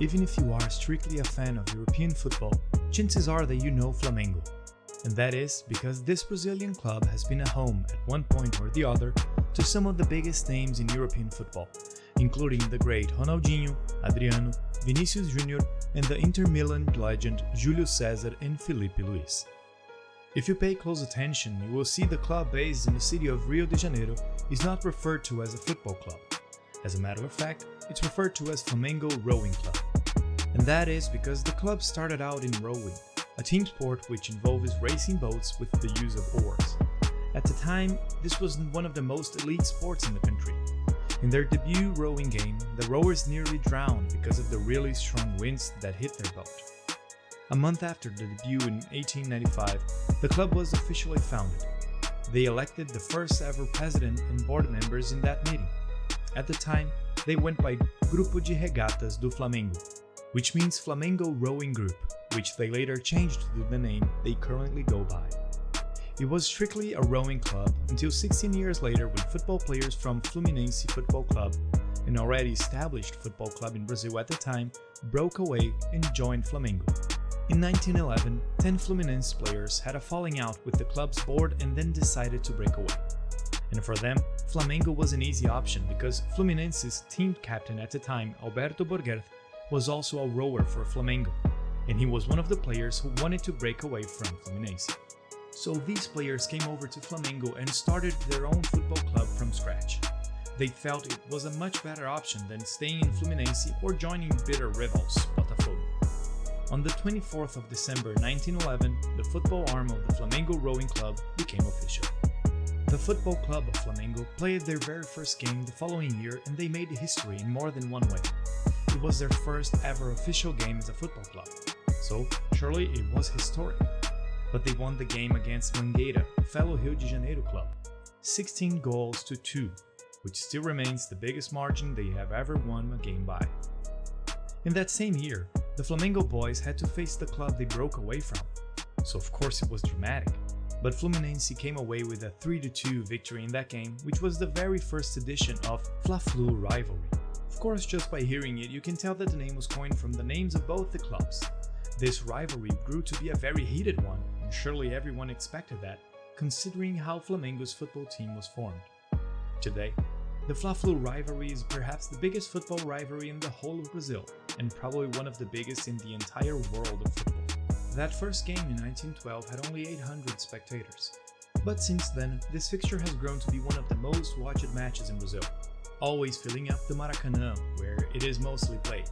Even if you are strictly a fan of European football, chances are that you know Flamengo. And that is because this Brazilian club has been a home at one point or the other to some of the biggest names in European football, including the great Ronaldinho, Adriano, Vinicius Júnior, and the Inter Milan legend Júlio César and Felipe Luís. If you pay close attention, you will see the club based in the city of Rio de Janeiro is not referred to as a football club. As a matter of fact, it's referred to as Flamengo Rowing Club. And that is because the club started out in rowing, a team sport which involves racing boats with the use of oars. At the time, this was one of the most elite sports in the country. In their debut rowing game, the rowers nearly drowned because of the really strong winds that hit their boat. A month after the debut in 1895, the club was officially founded. They elected the first ever president and board members in that meeting. At the time, they went by Grupo de Regatas do Flamengo, which means Flamengo Rowing Group, which they later changed to the name they currently go by. It was strictly a rowing club until 16 years later when football players from Fluminense Football Club, an already established football club in Brazil at the time, broke away and joined Flamengo. In 1911, 10 Fluminense players had a falling out with the club's board and then decided to break away. And for them, Flamengo was an easy option because Fluminense's team captain at the time, Alberto Borgherth, was also a rower for Flamengo, and he was one of the players who wanted to break away from Fluminense. So these players came over to Flamengo and started their own football club from scratch. They felt it was a much better option than staying in Fluminense or joining bitter rivals, Botafogo. On the 24th of December 1911, the football arm of the Flamengo Rowing Club became official. The Football Club of Flamengo played their very first game the following year and they made history in more than one way. It was their first ever official game as a football club, so surely it was historic. But they won the game against Mangueira, fellow Rio de Janeiro club, 16 goals to 2, which still remains the biggest margin they have ever won a game by. In that same year, the Flamengo boys had to face the club they broke away from, so of course it was dramatic. But Fluminense came away with a 3-2 victory in that game, which was the very first edition of Fla-Flu rivalry. Of course, just by hearing it, you can tell that the name was coined from the names of both the clubs. This rivalry grew to be a very heated one, and surely everyone expected that, considering how Flamengo's football team was formed. Today, the Fla-Flu rivalry is perhaps the biggest football rivalry in the whole of Brazil, and probably one of the biggest in the entire world of football. That first game in 1912 had only 800 spectators. But since then, this fixture has grown to be one of the most watched matches in Brazil, always filling up the Maracanã, where it is mostly played.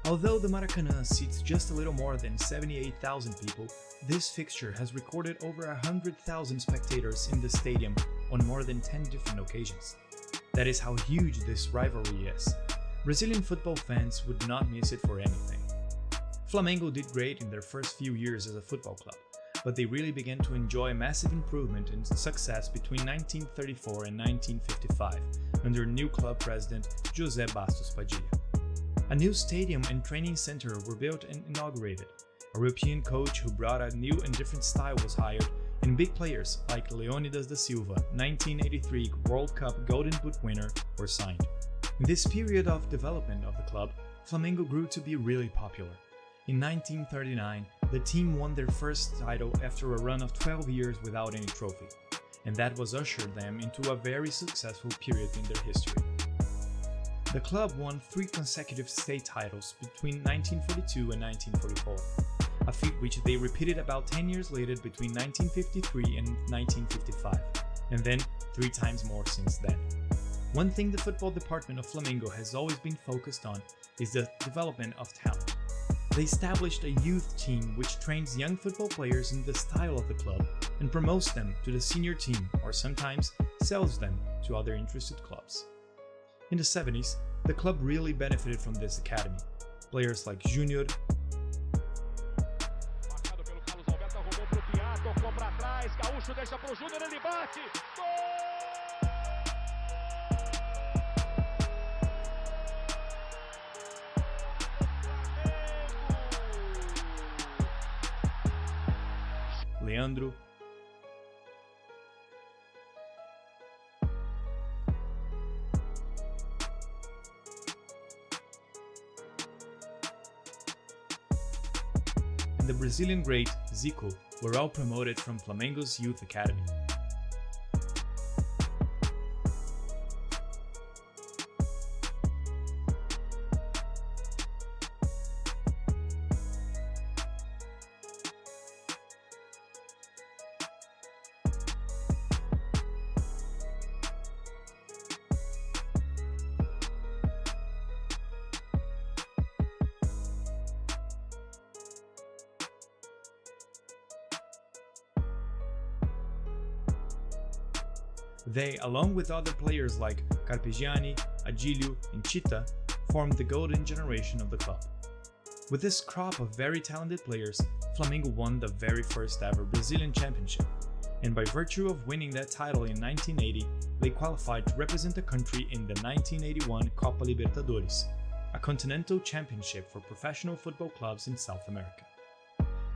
Although the Maracanã seats just a little more than 78,000 people, this fixture has recorded over 100,000 spectators in the stadium on more than 10 different occasions. That is how huge this rivalry is. Brazilian football fans would not miss it for anything. Flamengo did great in their first few years as a football club, but they really began to enjoy massive improvement and success between 1934 and 1955 under new club president José Bastos Padilha. A new stadium and training center were built and inaugurated. A European coach who brought a new and different style was hired, and big players like Leônidas da Silva, 1983 World Cup Golden Boot winner, were signed. In this period of development of the club, Flamengo grew to be really popular. In 1939, the team won their first title after a run of 12 years without any trophy, and that was ushered them into a very successful period in their history. The club won 3 consecutive state titles between 1942 and 1944, a feat which they repeated about 10 years later between 1953 and 1955, and then 3 times more since then. One thing the football department of Flamengo has always been focused on is the development of talent. They established a youth team which trains young football players in the style of the club and promotes them to the senior team or sometimes sells them to other interested clubs. In the 70s, the club really benefited from this academy. Players like Júnior, Leandro, and the Brazilian great Zico were all promoted from Flamengo's youth academy. They, along with other players like Carpegiani, Agilio, and Chita, formed the golden generation of the club. With this crop of very talented players, Flamengo won the very first ever Brazilian championship, and by virtue of winning that title in 1980, they qualified to represent the country in the 1981 Copa Libertadores, a continental championship for professional football clubs in South America.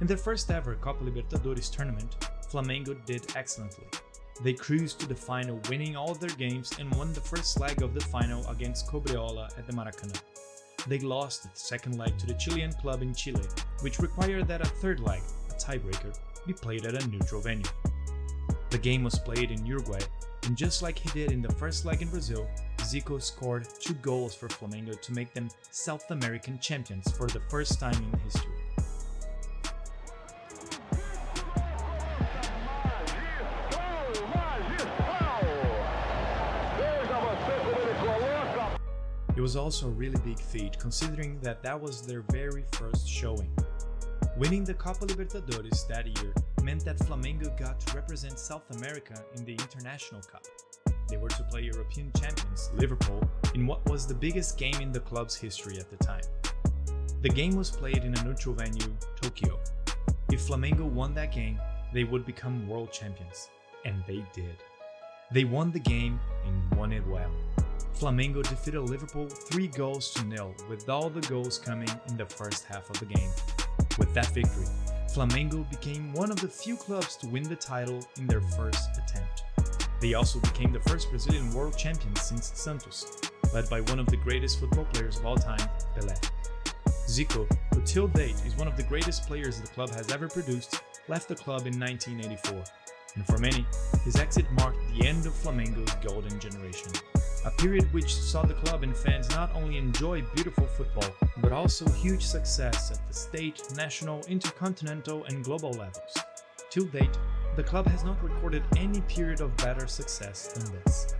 In their first ever Copa Libertadores tournament, Flamengo did excellently. They cruised to the final, winning all their games, and won the first leg of the final against Cobreola at the Maracanã. They lost the second leg to the Chilean club in Chile, which required that a third leg, a tiebreaker, be played at a neutral venue. The game was played in Uruguay, and just like he did in the first leg in Brazil, Zico scored 2 goals for Flamengo to make them South American champions for the first time in history. It was also a really big feat considering that was their very first showing. Winning the Copa Libertadores that year meant that Flamengo got to represent South America in the International Cup. They were to play European champions Liverpool in what was the biggest game in the club's history at the time. The game was played in a neutral venue, Tokyo. If Flamengo won that game, they would become world champions. And they did. They won the game and won it well. Flamengo defeated Liverpool 3-0, with all the goals coming in the first half of the game. With that victory, Flamengo became one of the few clubs to win the title in their first attempt. They also became the first Brazilian world champion since Santos, led by one of the greatest football players of all time, Pelé. Zico, who till date is one of the greatest players the club has ever produced, left the club in 1984, and for many, his exit marked the end of Flamengo's golden generation. A period which saw the club and fans not only enjoy beautiful football, but also huge success at the state, national, intercontinental and global levels. Till date, the club has not recorded any period of better success than this.